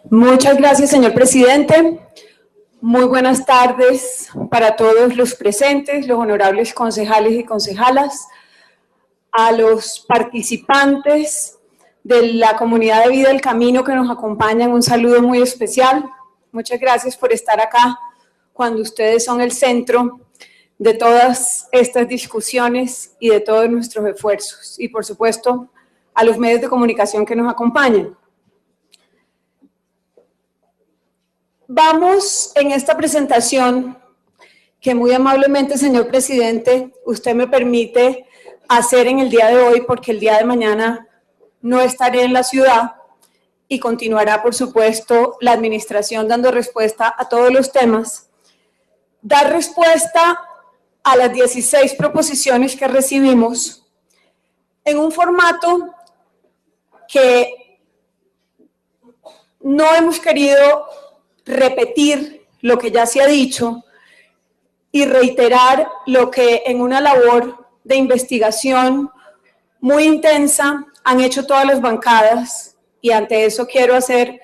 Muchas gracias, señor presidente. Muy buenas tardes para todos los presentes, los honorables concejales y concejalas, a los participantes de la comunidad de Vida del Camino que nos acompañan, un saludo muy especial. Muchas gracias por estar acá cuando ustedes son el centro de todas estas discusiones y de todos nuestros esfuerzos. Y por supuesto, a los medios de comunicación que nos acompañan. Vamos en esta presentación que muy amablemente, señor presidente, usted me permite hacer en el día de hoy, porque el día de mañana no estaré en la ciudad y continuará, por supuesto, la administración dando respuesta a todos los temas. Dar respuesta a las 16 proposiciones que recibimos en un formato que no hemos querido repetir lo que ya se ha dicho y reiterar lo que en una labor de investigación muy intensa han hecho todas las bancadas, y ante eso quiero hacer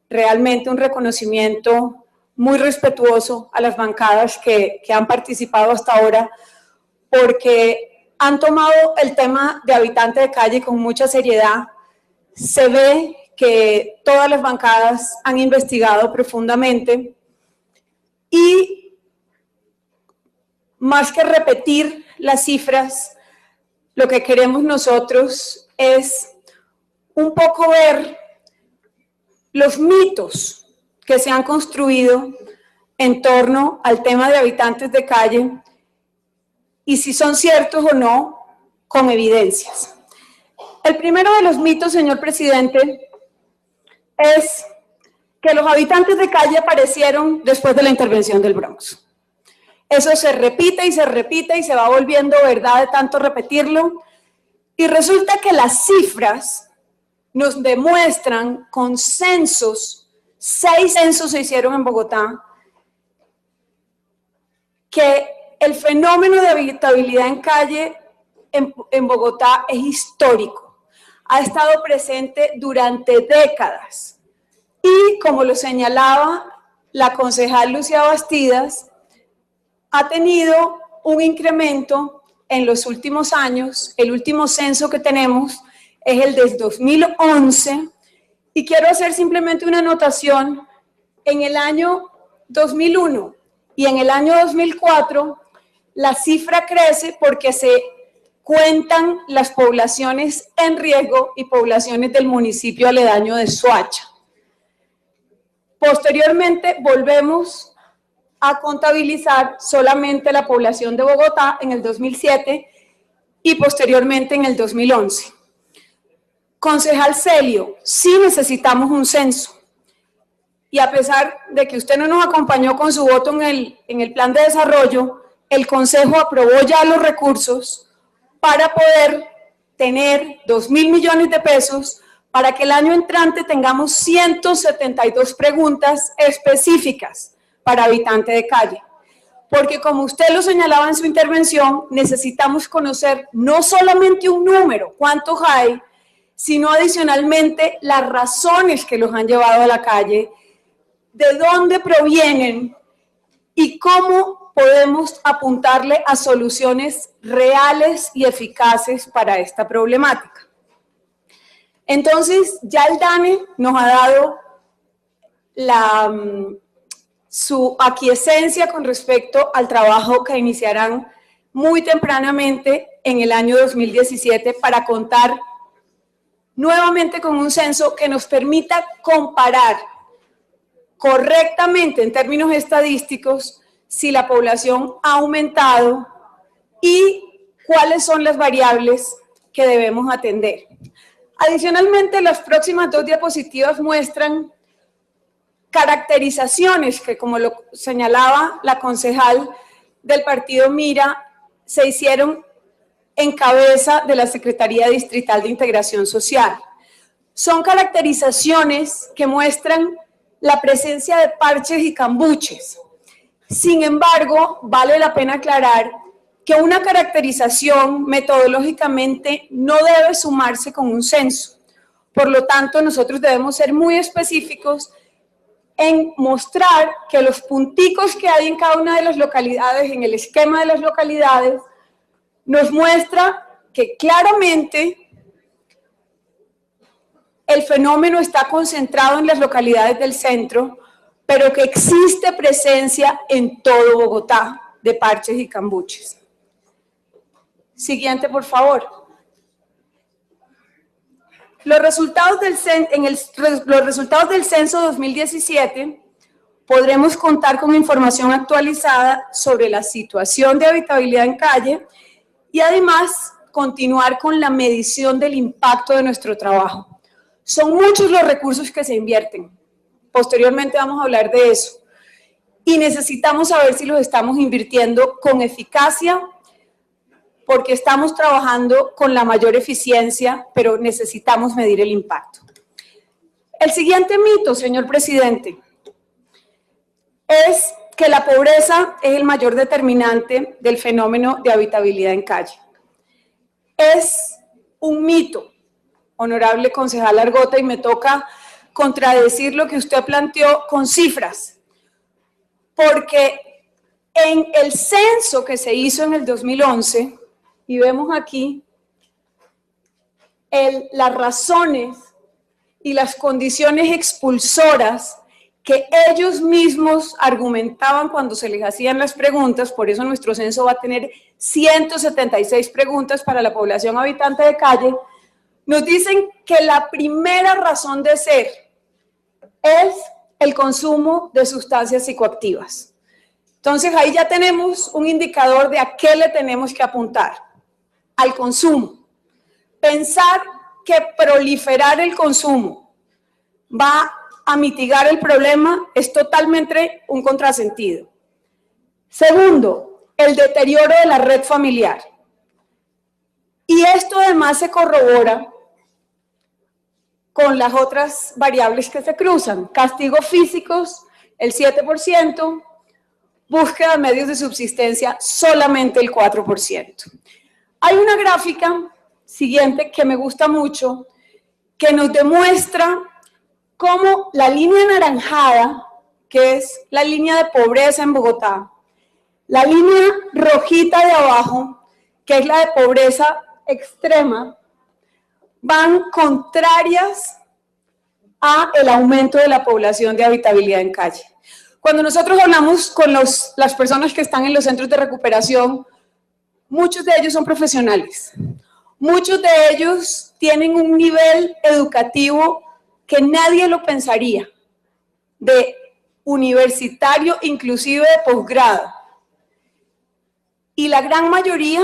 realmente un reconocimiento muy respetuoso a las bancadas que han participado hasta ahora, porque han tomado el tema de habitante de calle con mucha seriedad. Se ve que todas las bancadas han investigado profundamente y más que repetir las cifras, lo que queremos nosotros es un poco ver los mitos que se han construido en torno al tema de habitantes de calle y si son ciertos o no, con evidencias. El primero de los mitos, señor presidente, es que los habitantes de calle aparecieron después de la intervención del Bronx. Eso se repite y se repite y se va volviendo verdad de tanto repetirlo. Y resulta que las cifras nos demuestran con censos, 6 censos se hicieron en Bogotá, que el fenómeno de habitabilidad en calle en Bogotá es histórico. Ha estado presente durante décadas y, como lo señalaba la concejal Lucía Bastidas, ha tenido un incremento en los últimos años. El último censo que tenemos es el del 2011 y quiero hacer simplemente una anotación. En el año 2001 y en el año 2004 la cifra crece porque se cuentan las poblaciones en riesgo y poblaciones del municipio aledaño de Soacha. Posteriormente volvemos a contabilizar solamente la población de Bogotá en el 2007 y posteriormente en el 2011. Concejal Celio, sí necesitamos un censo y a pesar de que usted no nos acompañó con su voto en el plan de desarrollo, el Consejo aprobó ya los recursos para poder tener 2.000 millones de pesos para que el año entrante tengamos 172 preguntas específicas para habitante de calle. Porque como usted lo señalaba en su intervención, necesitamos conocer no solamente un número, cuántos hay, sino adicionalmente las razones que los han llevado a la calle, de dónde provienen y cómo podemos apuntarle a soluciones reales y eficaces para esta problemática. Entonces, ya el DANE nos ha dado su aquiescencia con respecto al trabajo que iniciarán muy tempranamente en el año 2017 para contar nuevamente con un censo que nos permita comparar correctamente en términos estadísticos si la población ha aumentado y cuáles son las variables que debemos atender. Adicionalmente, las próximas 2 diapositivas muestran caracterizaciones que, como lo señalaba la concejal del partido Mira, se hicieron en cabeza de la Secretaría Distrital de Integración Social. Son caracterizaciones que muestran la presencia de parches y cambuches. Sin embargo, vale la pena aclarar que una caracterización metodológicamente no debe sumarse con un censo, Por lo tanto, nosotros debemos ser muy específicos en mostrar que los punticos que hay en cada una de las localidades, en el esquema de las localidades, nos muestra que claramente el fenómeno está concentrado en las localidades del centro, pero que existe presencia en todo Bogotá de parches y cambuches. Siguiente, por favor. Los resultados del censo 2017 podremos contar con información actualizada sobre la situación de habitabilidad en calle y además continuar con la medición del impacto de nuestro trabajo. Son muchos los recursos que se invierten. Posteriormente vamos a hablar de eso. Y necesitamos saber si los estamos invirtiendo con eficacia, porque estamos trabajando con la mayor eficiencia, pero necesitamos medir el impacto. El siguiente mito, señor presidente, es que la pobreza es el mayor determinante del fenómeno de habitabilidad en calle. Es un mito, honorable concejal Argota, y me toca contradecir lo que usted planteó con cifras, porque en el censo que se hizo en el 2011, y vemos aquí las razones y las condiciones expulsoras que ellos mismos argumentaban cuando se les hacían las preguntas. Por eso nuestro censo va a tener 176 preguntas para la población habitante de calle. Nos dicen que la primera razón de ser es el consumo de sustancias psicoactivas. Entonces ahí ya tenemos un indicador de a qué le tenemos que apuntar: al consumo. Pensar que proliferar el consumo va a mitigar el problema es totalmente un contrasentido. Segundo, el deterioro de la red familiar. Y esto además se corrobora con las otras variables que se cruzan: castigos físicos, el 7%, búsqueda de medios de subsistencia, solamente el 4%. Hay una gráfica siguiente que me gusta mucho, que nos demuestra cómo la línea anaranjada, que es la línea de pobreza en Bogotá, la línea rojita de abajo, que es la de pobreza extrema, van contrarias a el aumento de la población de habitabilidad en calle. Cuando nosotros hablamos con las personas que están en los centros de recuperación, muchos de ellos son profesionales. Muchos de ellos tienen un nivel educativo que nadie lo pensaría, de universitario, inclusive de posgrado. Y la gran mayoría,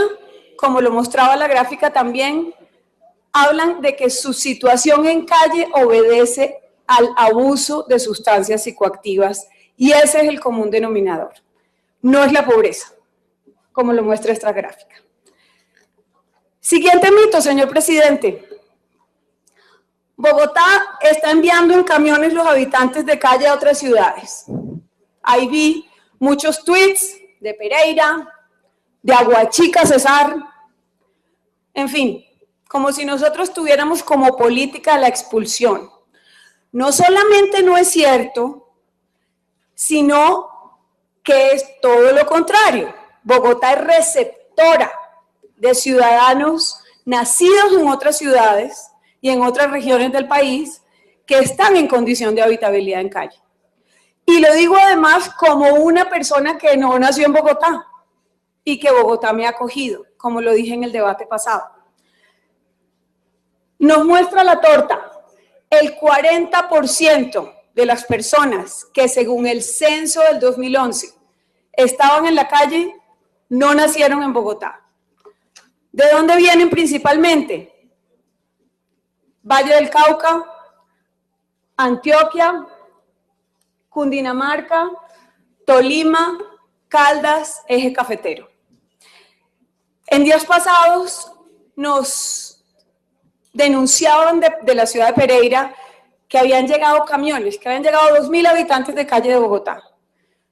como lo mostraba la gráfica también, hablan de que su situación en calle obedece al abuso de sustancias psicoactivas, y ese es el común denominador. No es la pobreza, como lo muestra esta gráfica. Siguiente mito, señor presidente. Bogotá está enviando en camiones los habitantes de calle a otras ciudades. Ahí vi muchos tweets de Pereira, de Aguachica, Cesar, en fin, como si nosotros tuviéramos como política la expulsión. No solamente no es cierto, sino que es todo lo contrario. Bogotá es receptora de ciudadanos nacidos en otras ciudades y en otras regiones del país que están en condición de habitabilidad en calle. Y lo digo además como una persona que no nació en Bogotá y que Bogotá me ha acogido, como lo dije en el debate pasado. Nos muestra la torta. El 40% de las personas que según el censo del 2011 estaban en la calle no nacieron en Bogotá. ¿De dónde vienen principalmente? Valle del Cauca, Antioquia, Cundinamarca, Tolima, Caldas, Eje Cafetero. En días pasados nos denunciaban de la ciudad de Pereira que habían llegado camiones, que habían llegado 2.000 habitantes de calle de Bogotá.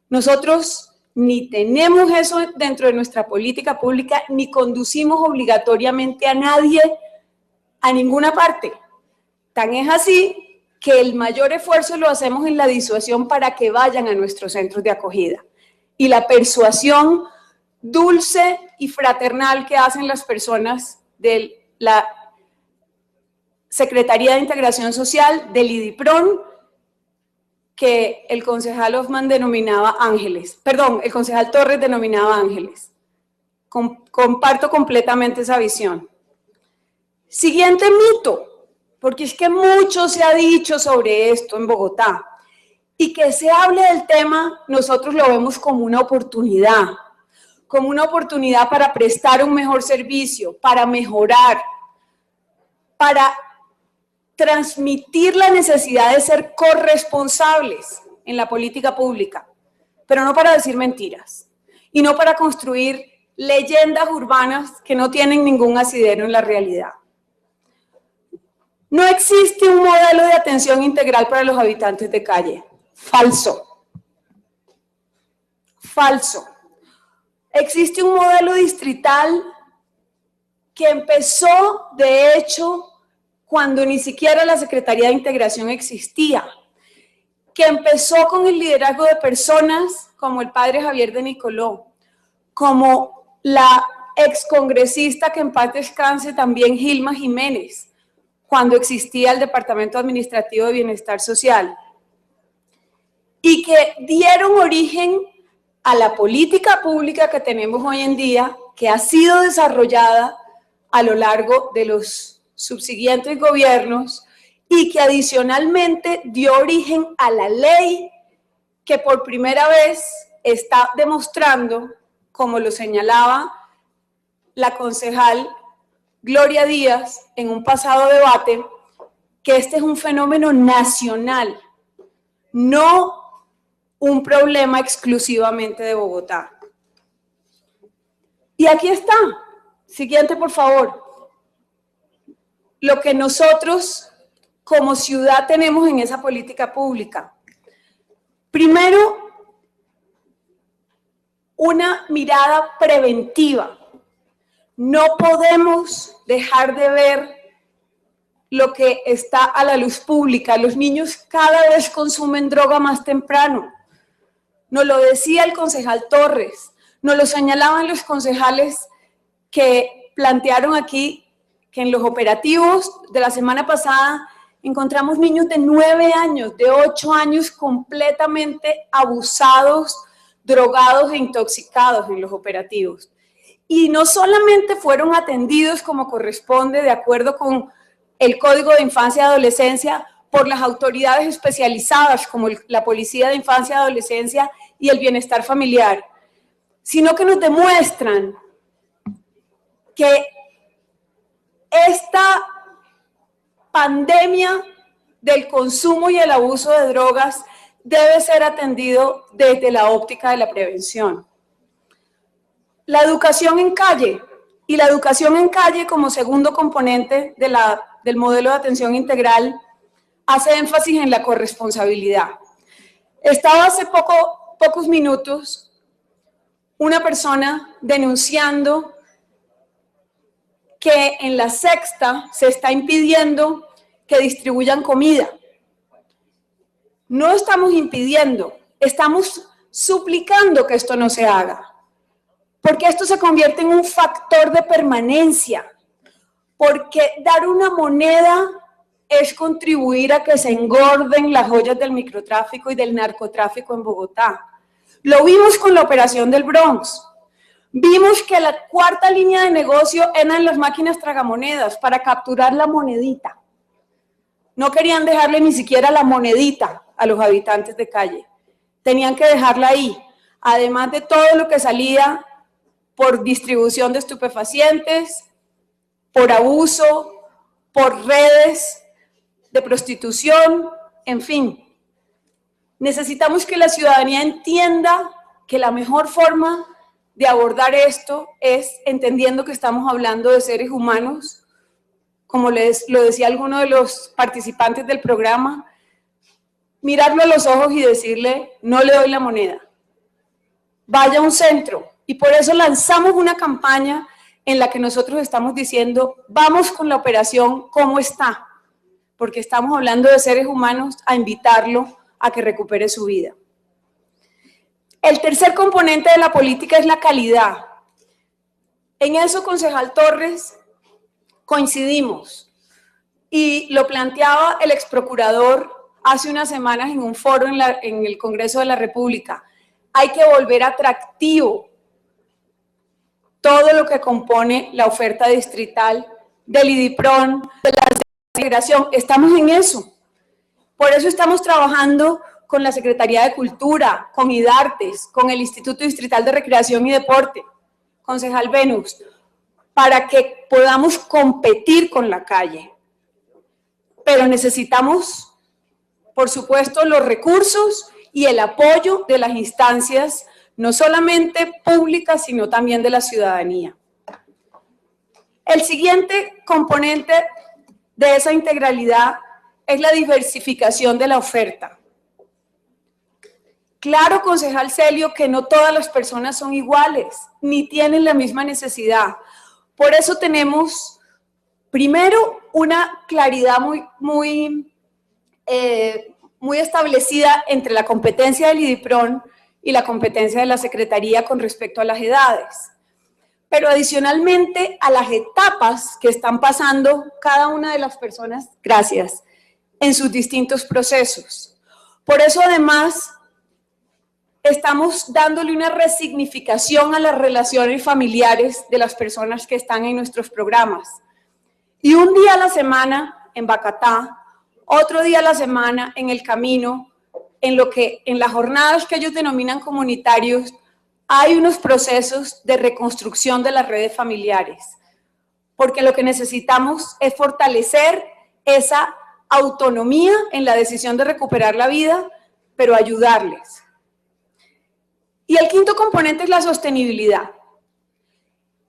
Nosotros ni tenemos eso dentro de nuestra política pública, ni conducimos obligatoriamente a nadie a ninguna parte. Tan es así que el mayor esfuerzo lo hacemos en la disuasión para que vayan a nuestros centros de acogida. Y la persuasión dulce y fraternal que hacen las personas de la Secretaría de Integración Social, del IDIPRON, que el concejal Hoffman denominaba ángeles, perdón, el concejal Torres denominaba ángeles. Comparto completamente esa visión. Siguiente mito, porque es que mucho se ha dicho sobre esto en Bogotá, y que se hable del tema, nosotros lo vemos como una oportunidad para prestar un mejor servicio, para mejorar, para transmitir la necesidad de ser corresponsables en la política pública, pero no para decir mentiras y no para construir leyendas urbanas que no tienen ningún asidero en la realidad. No existe un modelo de atención integral para los habitantes de calle. Falso. Falso. Existe un modelo distrital que empezó, de hecho, cuando ni siquiera la Secretaría de Integración existía, que empezó con el liderazgo de personas como el padre Javier de Nicoló, como la excongresista que en paz descanse también Gilma Jiménez, cuando existía el Departamento Administrativo de Bienestar Social, y que dieron origen a la política pública que tenemos hoy en día, que ha sido desarrollada a lo largo de los subsiguientes gobiernos y que adicionalmente dio origen a la ley que por primera vez está demostrando, como lo señalaba la concejal Gloria Díaz en un pasado debate, que este es un fenómeno nacional, no un problema exclusivamente de Bogotá. Y aquí está, siguiente por favor. Lo que nosotros como ciudad tenemos en esa política pública. Primero, una mirada preventiva. No podemos dejar de ver lo que está a la luz pública. Los niños cada vez consumen droga más temprano. Nos lo decía el concejal Torres, nos lo señalaban los concejales que plantearon aquí que en los operativos de la semana pasada encontramos niños de 9 años, de 8 años completamente abusados, drogados e intoxicados en los operativos. Y no solamente fueron atendidos como corresponde, de acuerdo con el Código de Infancia y Adolescencia, por las autoridades especializadas como la Policía de Infancia y Adolescencia y el Bienestar Familiar, sino que nos demuestran que esta pandemia del consumo y el abuso de drogas debe ser atendido desde la óptica de la prevención. La educación en calle, y la educación en calle como segundo componente del modelo de atención integral hace énfasis en la corresponsabilidad. Estaba hace pocos minutos una persona denunciando que en la sexta se está impidiendo que distribuyan comida. No estamos impidiendo, estamos suplicando que esto no se haga, porque esto se convierte en un factor de permanencia, porque dar una moneda es contribuir a que se engorden las joyas del microtráfico y del narcotráfico en Bogotá. Lo vimos con la operación del Bronx. Vimos que la cuarta línea de negocio eran las máquinas tragamonedas para capturar la monedita. No querían dejarle ni siquiera la monedita a los habitantes de calle. Tenían que dejarla ahí, además de todo lo que salía por distribución de estupefacientes, por abuso, por redes de prostitución, en fin. Necesitamos que la ciudadanía entienda que la mejor forma de abordar esto es entendiendo que estamos hablando de seres humanos, como lo decía alguno de los participantes del programa, mirarlo a los ojos y decirle, no le doy la moneda, vaya a un centro. Y por eso lanzamos una campaña en la que nosotros estamos diciendo, vamos con la operación ¿Cómo está? porque estamos hablando de seres humanos, a invitarlo a que recupere su vida. El tercer componente de la política es la calidad. En eso, concejal Torres, coincidimos. Y lo planteaba el exprocurador hace unas semanas en un foro en el Congreso de la República. Hay que volver atractivo todo lo que compone la oferta distrital del IDIPRON, de la integración. Estamos en eso. Por eso estamos trabajando con la Secretaría de Cultura, con IDARTES, con el Instituto Distrital de Recreación y Deporte, concejal Venus, para que podamos competir con la calle. Pero necesitamos, por supuesto, los recursos y el apoyo de las instancias, no solamente públicas, sino también de la ciudadanía. El siguiente componente de esa integralidad es la diversificación de la oferta. Claro, concejal Celio, que no todas las personas son iguales, ni tienen la misma necesidad. Por eso tenemos, primero, una claridad muy establecida entre la competencia del IDIPRON y la competencia de la Secretaría con respecto a las edades. Pero adicionalmente a las etapas que están pasando cada una de las personas, gracias, en sus distintos procesos. Por eso, además, estamos dándole una resignificación a las relaciones familiares de las personas que están en nuestros programas. Y un día a la semana en Bacatá, otro día a la semana en El Camino, en las jornadas que ellos denominan comunitarios, hay unos procesos de reconstrucción de las redes familiares, porque lo que necesitamos es fortalecer esa autonomía en la decisión de recuperar la vida, pero ayudarles. Y el quinto componente es la sostenibilidad.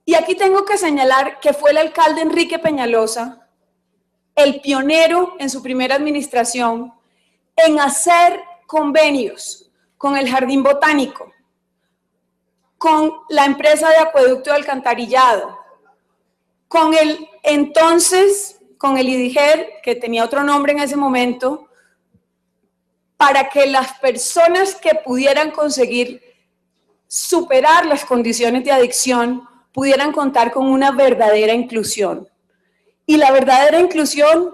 Y aquí tengo que señalar que fue el alcalde Enrique Peñalosa el pionero en su primera administración en hacer convenios con el Jardín Botánico, con la empresa de acueducto de alcantarillado, con el IDIGER, que tenía otro nombre en ese momento, para que las personas que pudieran conseguir superar las condiciones de adicción pudieran contar con una verdadera inclusión. Y la verdadera inclusión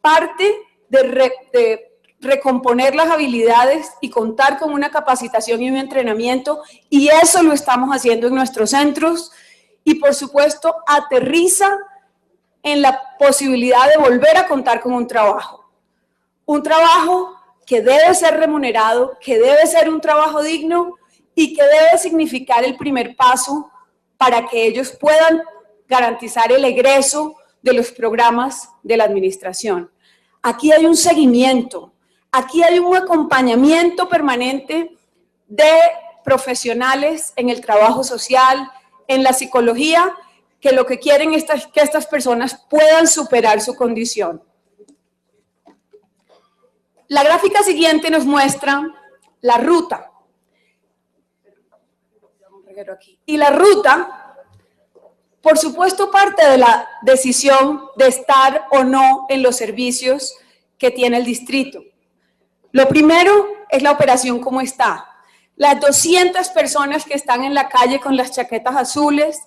parte de recomponer las habilidades y contar con una capacitación y un entrenamiento, y eso lo estamos haciendo en nuestros centros, y por supuesto aterriza en la posibilidad de volver a contar con un trabajo que debe ser remunerado, que debe ser un trabajo digno y que debe significar el primer paso para que ellos puedan garantizar el egreso de los programas de la administración. Aquí hay un seguimiento, aquí hay un acompañamiento permanente de profesionales en el trabajo social, en la psicología, que lo que quieren es que estas personas puedan superar su condición. La gráfica siguiente nos muestra la ruta. Y la ruta, por supuesto, parte de la decisión de estar o no en los servicios que tiene el distrito. Lo primero es la operación cómo está. Las 200 personas que están en la calle con las chaquetas azules,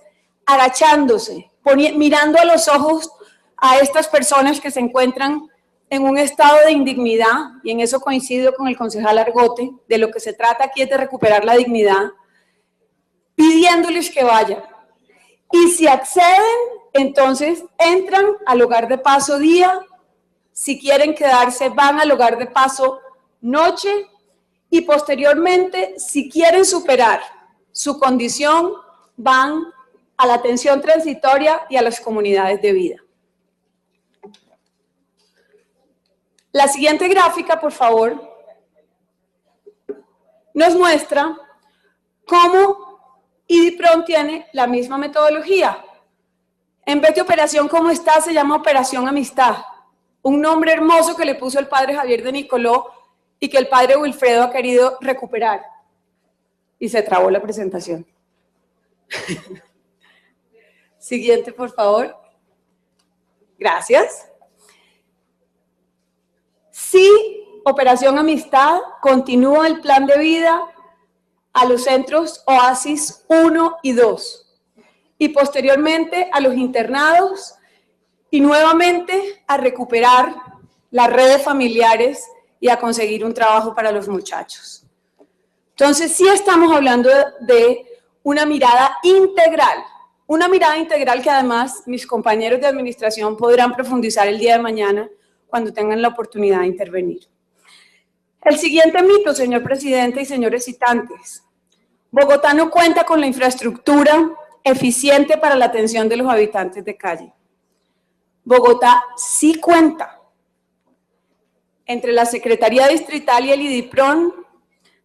agachándose, mirando a los ojos a estas personas que se encuentran en un estado de indignidad, y en eso coincido con el concejal Argote, de lo que se trata aquí es de recuperar la dignidad, pidiéndoles que vayan. Y si acceden, entonces entran al hogar de paso día, si quieren quedarse van al hogar de paso noche, y posteriormente, si quieren superar su condición, van a la atención transitoria y a las comunidades de vida. La siguiente gráfica, por favor, nos muestra cómo IDIPRON tiene la misma metodología. En vez de operación ¿Cómo está?, se llama Operación Amistad. Un nombre hermoso que le puso el padre Javier de Nicoló y que el padre Wilfredo ha querido recuperar. Y se trabó la presentación. Siguiente, por favor. Gracias. Sí, Operación Amistad, continúa el plan de vida a los centros Oasis 1 y 2 y posteriormente a los internados y nuevamente a recuperar las redes familiares y a conseguir un trabajo para los muchachos. Entonces sí estamos hablando de una mirada integral que además mis compañeros de administración podrán profundizar el día de mañana cuando tengan la oportunidad de intervenir. El siguiente mito, señor presidente y señores citantes. Bogotá no cuenta con la infraestructura eficiente para la atención de los habitantes de calle. Bogotá sí cuenta. Entre la Secretaría Distrital y el IDIPRON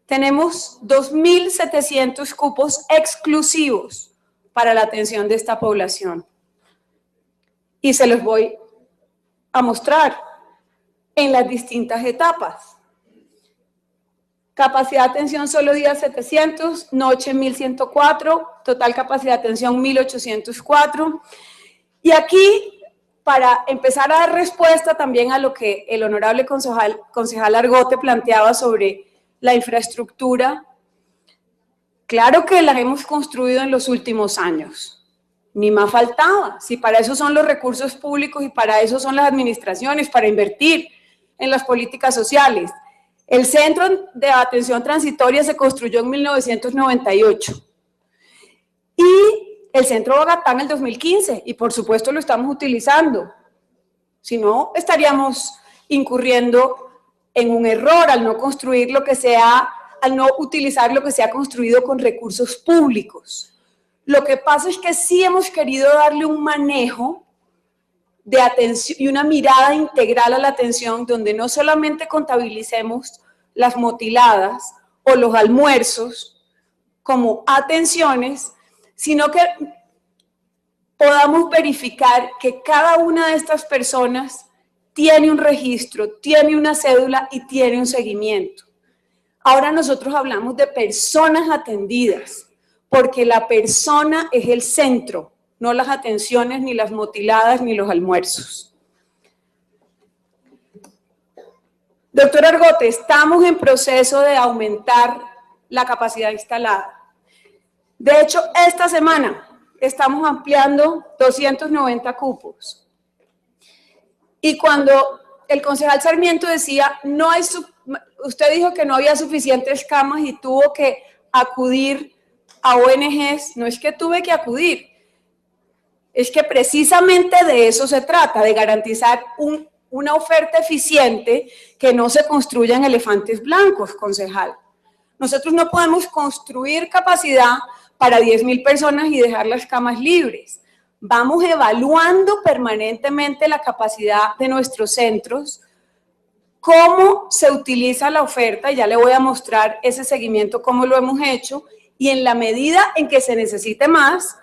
tenemos 2.700 cupos exclusivos para la atención de esta población. Y se los voy a mostrar en las distintas etapas. Capacidad de atención solo día 700, noche 1.104, total capacidad de atención 1.804. Y aquí, para empezar a dar respuesta también a lo que el honorable concejal Argote planteaba sobre la infraestructura, claro que la hemos construido en los últimos años. Ni más faltaba, si para eso son los recursos públicos y para eso son las administraciones, para invertir en las políticas sociales. El Centro de Atención Transitoria se construyó en 1998 y el Centro Bogotá en el 2015 y por supuesto lo estamos utilizando. Si no, estaríamos incurriendo en un error al no construir lo que sea, al no utilizar lo que se ha construido con recursos públicos. Lo que pasa es que sí hemos querido darle un manejo de atención y una mirada integral a la atención donde no solamente contabilicemos las motiladas o los almuerzos como atenciones, sino que podamos verificar que cada una de estas personas tiene un registro, tiene una cédula y tiene un seguimiento. Ahora nosotros hablamos de personas atendidas, porque la persona es el centro, no las atenciones, ni las motiladas, ni los almuerzos. Doctor Argote, estamos en proceso de aumentar la capacidad instalada. De hecho, esta semana estamos ampliando 290 cupos. Y cuando el concejal Sarmiento decía, usted dijo que no había suficientes camas y tuvo que acudir a ONGs, no es que tuve que acudir, es que precisamente de eso se trata, de garantizar una oferta eficiente que no se construyan elefantes blancos, concejal. Nosotros no podemos construir capacidad para 10.000 personas y dejar las camas libres. Vamos evaluando permanentemente la capacidad de nuestros centros, cómo se utiliza la oferta, ya le voy a mostrar ese seguimiento, cómo lo hemos hecho, y en la medida en que se necesite más,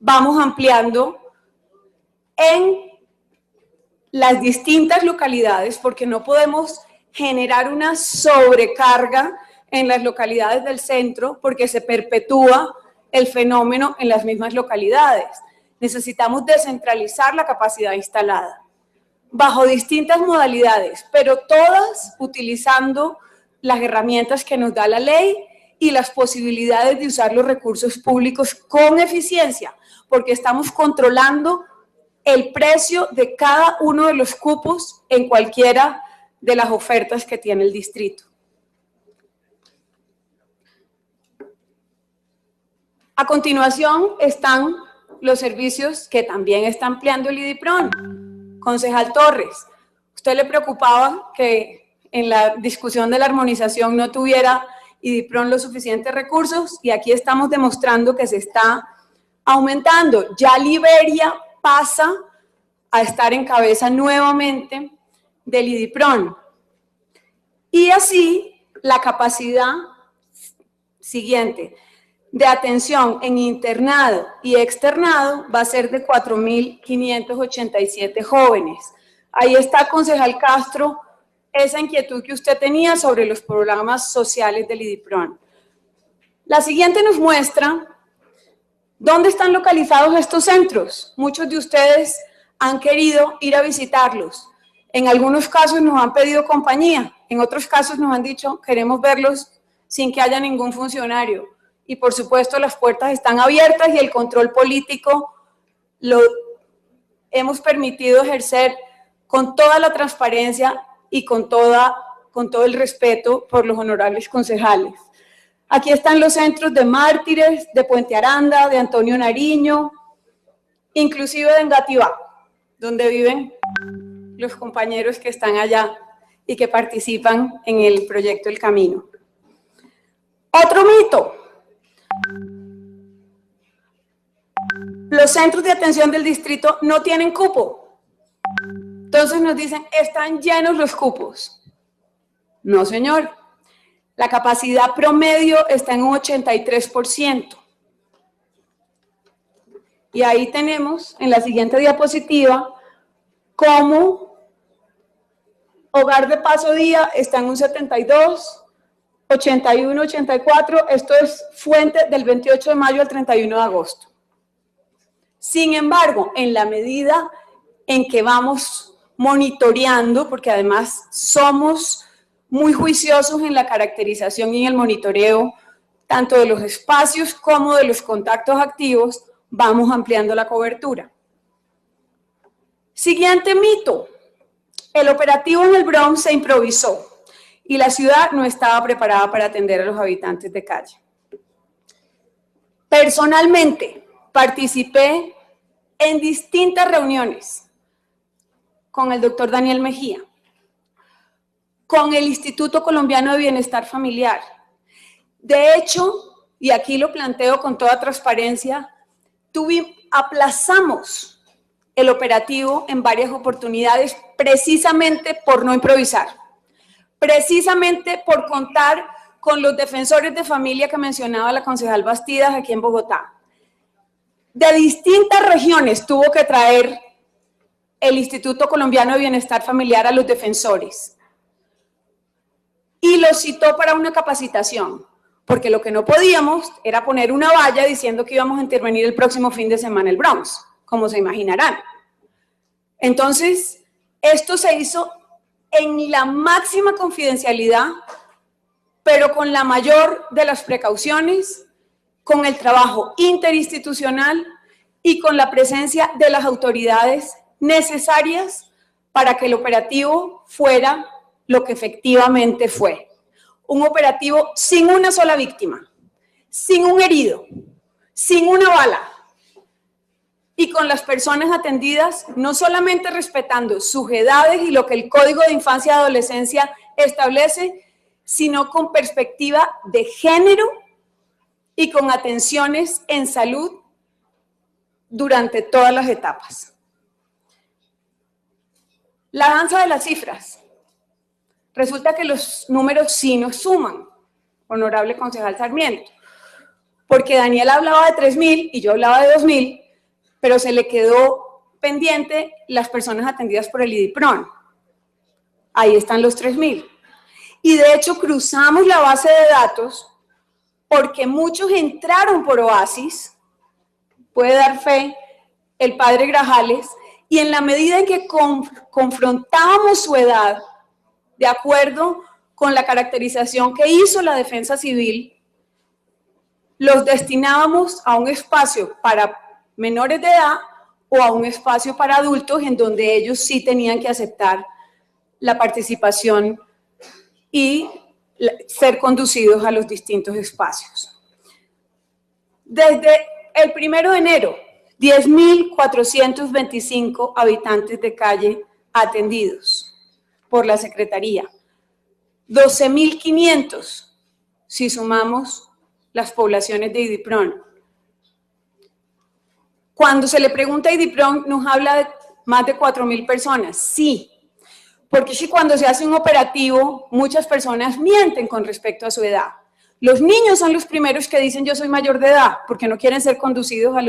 vamos ampliando en las distintas localidades, porque no podemos generar una sobrecarga en las localidades del centro, porque se perpetúa el fenómeno en las mismas localidades. Necesitamos descentralizar la capacidad instalada, bajo distintas modalidades, pero todas utilizando las herramientas que nos da la ley y las posibilidades de usar los recursos públicos con eficiencia, porque estamos controlando el precio de cada uno de los cupos en cualquiera de las ofertas que tiene el distrito. A continuación están los servicios que también está ampliando el IDIPRON. Concejal Torres, usted le preocupaba que en la discusión de la armonización no tuviera IDIPRON los suficientes recursos y aquí estamos demostrando que se está aumentando. Ya Liberia pasa a estar en cabeza nuevamente del IDIPRON. Y así la capacidad siguiente de atención en internado y externado va a ser de 4.587 jóvenes. Ahí está, concejal Castro, esa inquietud que usted tenía sobre los programas sociales del IDIPRON. La siguiente nos muestra dónde están localizados estos centros. Muchos de ustedes han querido ir a visitarlos. En algunos casos nos han pedido compañía, en otros casos nos han dicho queremos verlos sin que haya ningún funcionario. Y por supuesto las puertas están abiertas y el control político lo hemos permitido ejercer con toda la transparencia y con todo el respeto por los honorables concejales. Aquí están los centros de Mártires, de Puente Aranda, de Antonio Nariño, inclusive de Engativá, donde viven los compañeros que están allá y que participan en el proyecto El Camino. Otro mito. Los centros de atención del distrito no tienen cupo. Entonces nos dicen, están llenos los cupos. No, señor. La capacidad promedio está en un 83%. Y ahí tenemos, en la siguiente diapositiva, cómo Hogar de Paso Día está en un 72, 81, 84. Esto es fuente del 28 de mayo al 31 de agosto. Sin embargo, en la medida en que vamos monitoreando, porque además somos muy juiciosos en la caracterización y en el monitoreo, tanto de los espacios como de los contactos activos, vamos ampliando la cobertura. Siguiente mito. El operativo en el Bronx se improvisó y la ciudad no estaba preparada para atender a los habitantes de calle. Personalmente, participé en distintas reuniones con el doctor Daniel Mejía, con el Instituto Colombiano de Bienestar Familiar. De hecho, y aquí lo planteo con toda transparencia, aplazamos el operativo en varias oportunidades precisamente por no improvisar, precisamente por contar con los defensores de familia que mencionaba la concejal Bastidas aquí en Bogotá. De distintas regiones tuvo que traer el Instituto Colombiano de Bienestar Familiar a los defensores y los citó para una capacitación, porque lo que no podíamos era poner una valla diciendo que íbamos a intervenir el próximo fin de semana en el Bronx, como se imaginarán. Entonces, esto se hizo en la máxima confidencialidad, pero con la mayor de las precauciones, con el trabajo interinstitucional y con la presencia de las autoridades necesarias para que el operativo fuera lo que efectivamente fue. Un operativo sin una sola víctima, sin un herido, sin una bala, y con las personas atendidas no solamente respetando sus edades y lo que el Código de Infancia y Adolescencia establece, sino con perspectiva de género y con atenciones en salud durante todas las etapas. La danza de las cifras. Resulta que los números sí nos suman, honorable concejal Sarmiento, porque Daniel hablaba de 3.000 y yo hablaba de 2.000, pero se le quedó pendiente las personas atendidas por el IDIPRON. Ahí están los 3.000. Y de hecho cruzamos la base de datos porque muchos entraron por Oasis, puede dar fe el padre Grajales, y en la medida en que confrontábamos su edad, de acuerdo con la caracterización que hizo la Defensa Civil, los destinábamos a un espacio para menores de edad o a un espacio para adultos en donde ellos sí tenían que aceptar la participación y ser conducidos a los distintos espacios. Desde el 1 de enero, 10.425 habitantes de calle atendidos por la Secretaría, 12.500 si sumamos las poblaciones de IDIPRON. Cuando se le pregunta a IDIPRON, nos habla de más de 4.000 personas. Sí, porque si cuando se hace un operativo, muchas personas mienten con respecto a su edad. Los niños son los primeros que dicen yo soy mayor de edad, porque no quieren ser conducidos a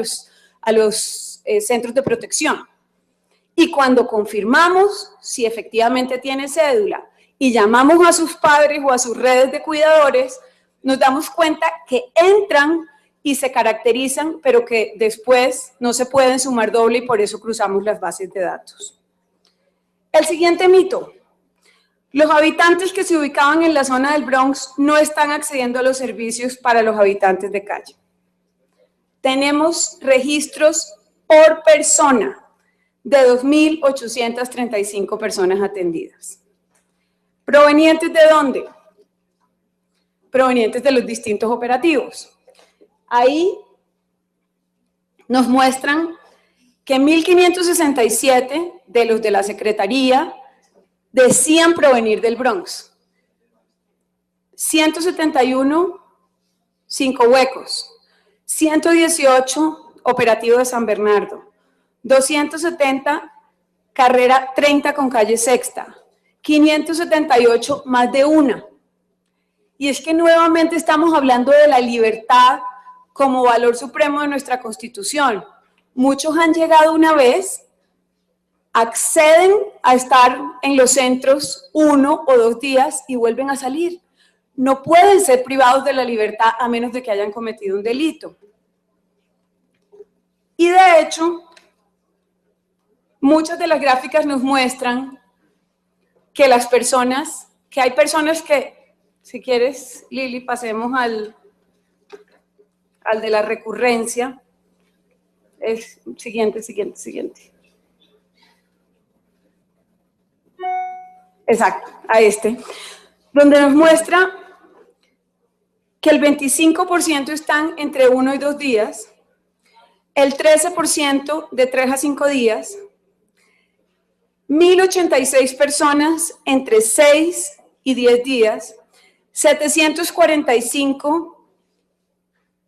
los centros de protección. Y cuando confirmamos si efectivamente tiene cédula y llamamos a sus padres o a sus redes de cuidadores, nos damos cuenta que entran y se caracterizan, pero que después no se pueden sumar doble y por eso cruzamos las bases de datos. El siguiente mito. Los habitantes que se ubicaban en la zona del Bronx no están accediendo a los servicios para los habitantes de calle. Tenemos registros por persona de 2.835 personas atendidas. ¿Provenientes de dónde? Provenientes de los distintos operativos. Ahí nos muestran que 1.567 de los de la Secretaría decían provenir del Bronx. 171, 5 huecos. 118, operativo de San Bernardo. 270, carrera 30 con calle Sexta. 578, más de una. Y es que nuevamente estamos hablando de la libertad como valor supremo de nuestra Constitución. Muchos han llegado una vez, acceden a estar en los centros 1 o 2 días y vuelven a salir. No pueden ser privados de la libertad a menos de que hayan cometido un delito. Y de hecho, muchas de las gráficas nos muestran que hay personas que, si quieres, Lili, pasemos al de la recurrencia. Es siguiente. Exacto, a este. Donde nos muestra que el 25% están entre 1 y 2 días, el 13% de 3 a 5 días, 1.086 personas entre 6 y 10 días, 745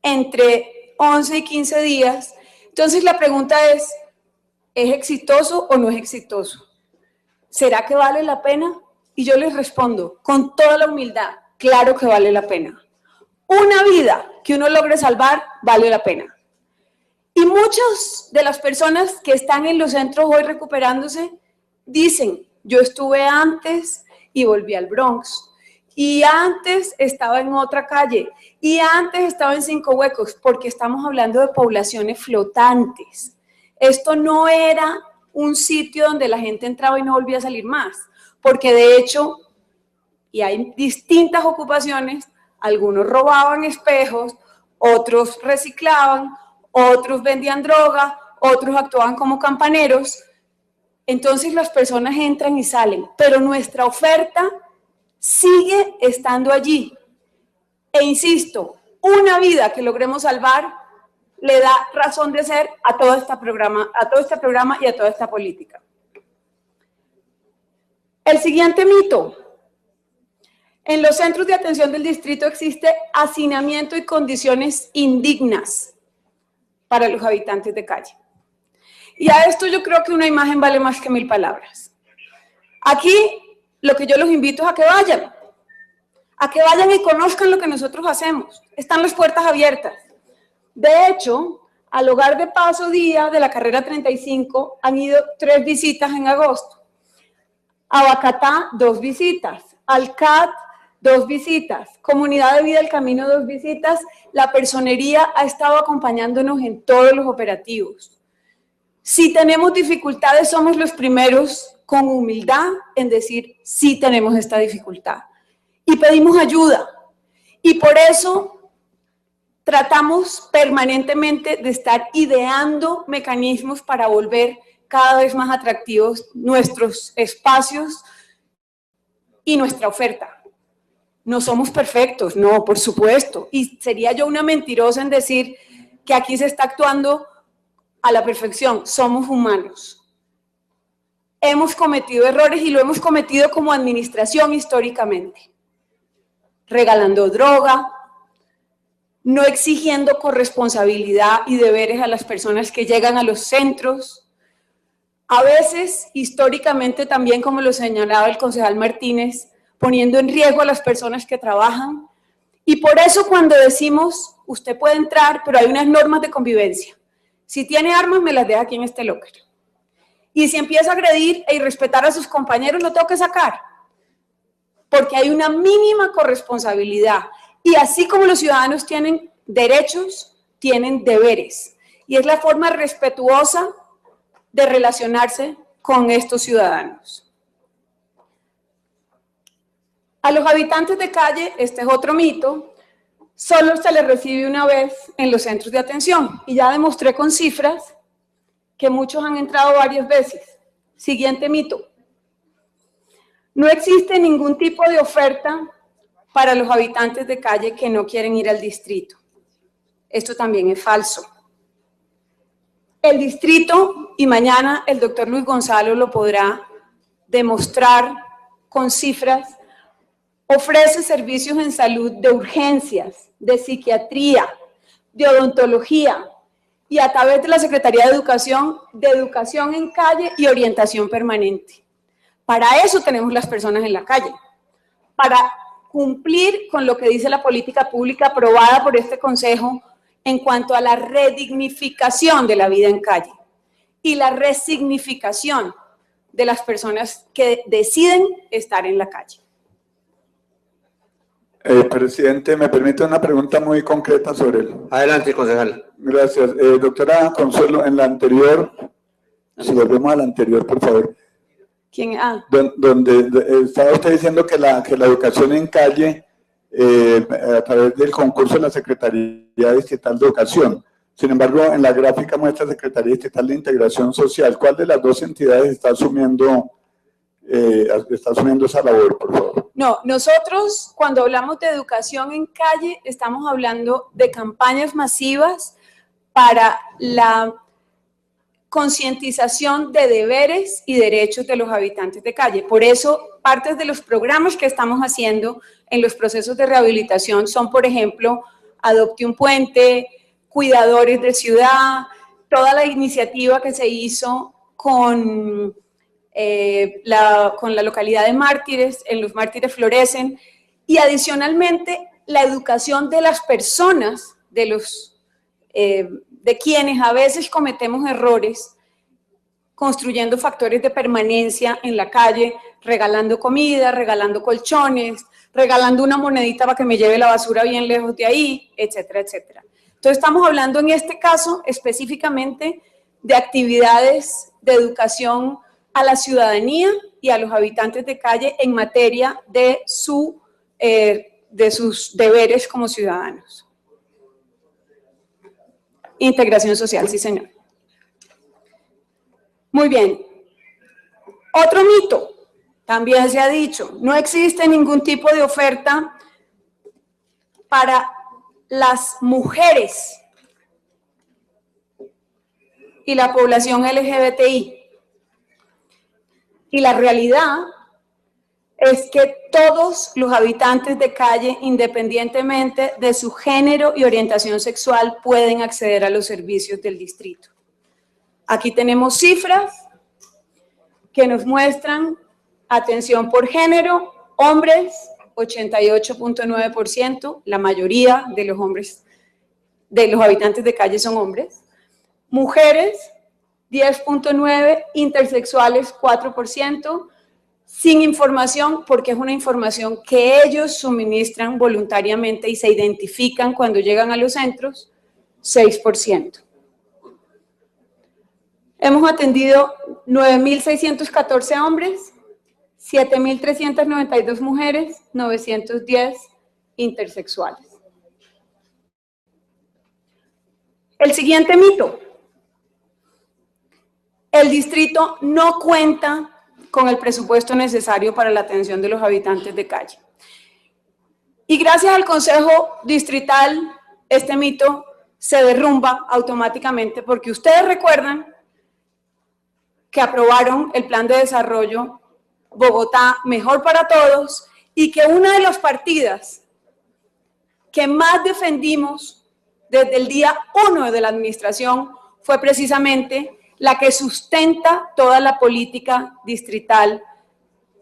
entre 11 y 15 días. Entonces la pregunta ¿es exitoso o no es exitoso? ¿Será que vale la pena? Y yo les respondo con toda la humildad, claro que vale la pena. Una vida que uno logre salvar vale la pena. Y muchas de las personas que están en los centros hoy recuperándose dicen, yo estuve antes y volví al Bronx, y antes estaba en otra calle, y antes estaba en 5 huecos, porque estamos hablando de poblaciones flotantes. Esto no era un sitio donde la gente entraba y no volvía a salir más, porque de hecho, y hay distintas ocupaciones, algunos robaban espejos, otros reciclaban, otros vendían droga, otros actuaban como campaneros. Entonces las personas entran y salen, pero nuestra oferta sigue estando allí. E insisto, una vida que logremos salvar le da razón de ser a todo este programa y a toda esta política. El siguiente mito. En los centros de atención del distrito existe hacinamiento y condiciones indignas para los habitantes de calle. Y a esto yo creo que una imagen vale más que 1000 palabras. Aquí lo que yo los invito es a que vayan y conozcan lo que nosotros hacemos. Están las puertas abiertas. De hecho, al Hogar de Paso Día de la carrera 35 han ido 3 visitas en agosto. A Bacatá, 2 visitas. Al CAT, 2 visitas. Comunidad de Vida del Camino, 2 visitas. La personería ha estado acompañándonos en todos los operativos. Si tenemos dificultades, somos los primeros con humildad en decir, sí tenemos esta dificultad. Y pedimos ayuda. Y por eso tratamos permanentemente de estar ideando mecanismos para volver cada vez más atractivos nuestros espacios y nuestra oferta. No somos perfectos, no, por supuesto. Y sería yo una mentirosa en decir que aquí se está actuando a la perfección. Somos humanos. Hemos cometido errores y lo hemos cometido como administración históricamente. Regalando droga, no exigiendo corresponsabilidad y deberes a las personas que llegan a los centros. A veces, históricamente también, como lo señalaba el concejal Martínez, poniendo en riesgo a las personas que trabajan. Y por eso cuando decimos, usted puede entrar, pero hay unas normas de convivencia. Si tiene armas, me las deja aquí en este locker. Y si empieza a agredir e irrespetar a sus compañeros, lo tengo que sacar. Porque hay una mínima corresponsabilidad. Y así como los ciudadanos tienen derechos, tienen deberes. Y es la forma respetuosa de relacionarse con estos ciudadanos. A los habitantes de calle, este es otro mito, solo se les recibe una vez en los centros de atención. Y ya demostré con cifras que muchos han entrado varias veces. Siguiente mito. No existe ningún tipo de oferta para los habitantes de calle que no quieren ir al distrito. Esto también es falso. El distrito, y mañana el doctor Luis Gonzalo lo podrá demostrar con cifras, ofrece servicios en salud de urgencias, de psiquiatría, de odontología y a través de la Secretaría de Educación en calle y orientación permanente. Para eso tenemos las personas en la calle, para cumplir con lo que dice la política pública aprobada por este Consejo en cuanto a la redignificación de la vida en calle y la resignificación de las personas que deciden estar en la calle. Presidente, ¿me permite una pregunta muy concreta sobre él? Adelante, concejal. Gracias. Doctora Consuelo, en la anterior, si volvemos a la anterior, por favor. ¿Quién? Donde estaba usted diciendo que la educación en calle, a través del concurso de la Secretaría Distrital de Educación. Sin embargo, en la gráfica muestra Secretaría Distrital de Integración Social. ¿Cuál de las dos entidades está asumiendo esa labor, por favor? No, nosotros cuando hablamos de educación en calle estamos hablando de campañas masivas para la concientización de deberes y derechos de los habitantes de calle. Por eso, partes de los programas que estamos haciendo en los procesos de rehabilitación son, por ejemplo, Adopte un Puente, Cuidadores de Ciudad, toda la iniciativa que se hizo con la localidad de Mártires, en los Mártires Florecen, y adicionalmente la educación de las personas, de quienes a veces cometemos errores, construyendo factores de permanencia en la calle, regalando comida, regalando colchones, regalando una monedita para que me lleve la basura bien lejos de ahí, etcétera, etcétera. Entonces estamos hablando en este caso específicamente de actividades de educación a la ciudadanía y a los habitantes de calle en materia de sus deberes como ciudadanos. Integración social, sí señor. Muy bien. Otro mito, también se ha dicho, no existe ningún tipo de oferta para las mujeres y la población LGBTI. Y la realidad es que todos los habitantes de calle, independientemente de su género y orientación sexual, pueden acceder a los servicios del distrito. Aquí tenemos cifras que nos muestran atención por género, hombres, 88.9%, la mayoría de los hombres, de los habitantes de calle son hombres, mujeres, 10.9%, intersexuales, 4%, sin información, porque es una información que ellos suministran voluntariamente y se identifican cuando llegan a los centros, 6%. Hemos atendido 9.614 hombres, 7.392 mujeres, 910 intersexuales. El siguiente mito. El distrito no cuenta con el presupuesto necesario para la atención de los habitantes de calle. Y gracias al Consejo Distrital, este mito se derrumba automáticamente porque ustedes recuerdan que aprobaron el Plan de Desarrollo Bogotá Mejor para Todos y que una de las partidas que más defendimos desde el día 1 de la administración fue precisamente la que sustenta toda la política distrital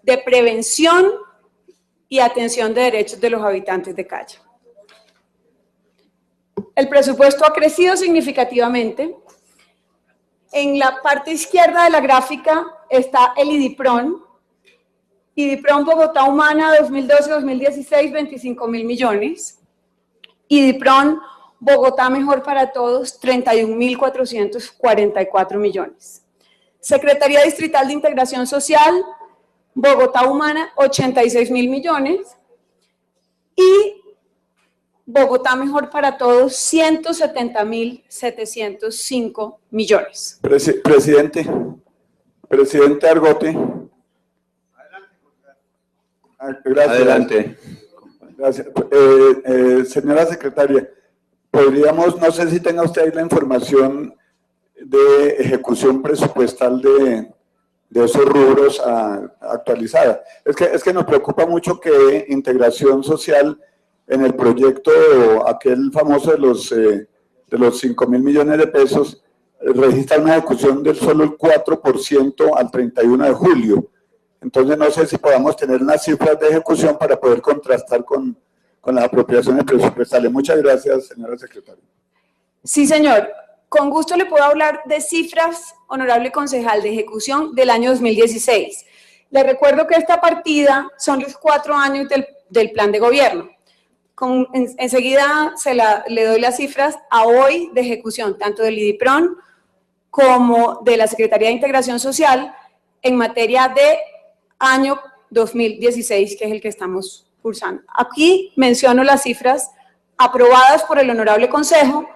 de prevención y atención de derechos de los habitantes de calle. El presupuesto ha crecido significativamente. En la parte izquierda de la gráfica está el IDIPRON. IDIPRON Bogotá Humana 2012-2016, 25.000 millones. IDIPRON Bogotá Mejor para Todos, 31.444 millones. Secretaría Distrital de Integración Social, Bogotá Humana 86.000 millones y Bogotá Mejor para Todos 170.705 millones. Presidente Argote. Gracias. Adelante. Gracias. Señora secretaria, podríamos, no sé si tenga usted ahí la información de ejecución presupuestal de esos rubros actualizada. Es que nos preocupa mucho que integración social en el proyecto, aquel famoso de los 5.000 millones de pesos, registra una ejecución del solo el 4% al 31 de julio. Entonces no sé si podamos tener unas cifras de ejecución para poder contrastar con las apropiaciones presupuestales. Muchas gracias, señora secretaria. Sí, señor. Con gusto le puedo hablar de cifras, honorable concejal, de ejecución del año 2016. Le recuerdo que esta partida son los 4 años del plan de gobierno. Enseguida le doy las cifras a hoy de ejecución, tanto del IDIPRON como de la Secretaría de Integración Social en materia de año 2016, que es el que estamos cursando. Aquí menciono las cifras aprobadas por el Honorable Consejo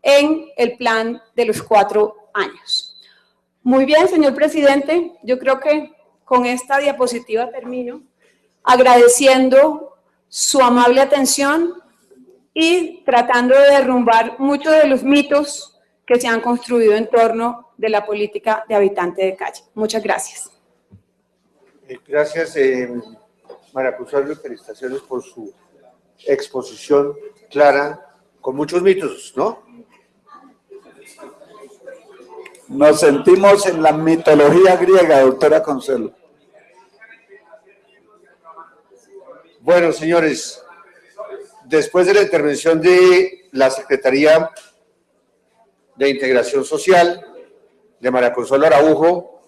en el plan de los 4 años. Muy bien, señor presidente, yo creo que con esta diapositiva termino agradeciendo su amable atención y tratando de derrumbar muchos de los mitos que se han construido en torno de la política de habitante de calle. Muchas gracias. Gracias, María Consuelo, felicitaciones por su exposición clara, con muchos mitos, ¿no? Nos sentimos en la mitología griega, doctora Consuelo. Bueno, señores, después de la intervención de la Secretaría de Integración Social, de María Consuelo Araujo,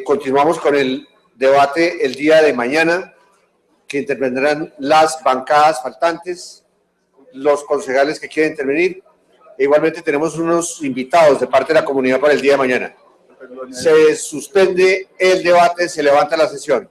continuamos con el debate el día de mañana, que intervendrán las bancadas faltantes, los concejales que quieren intervenir, e igualmente tenemos unos invitados de parte de la comunidad para el día de mañana. Se suspende el debate, se levanta la sesión.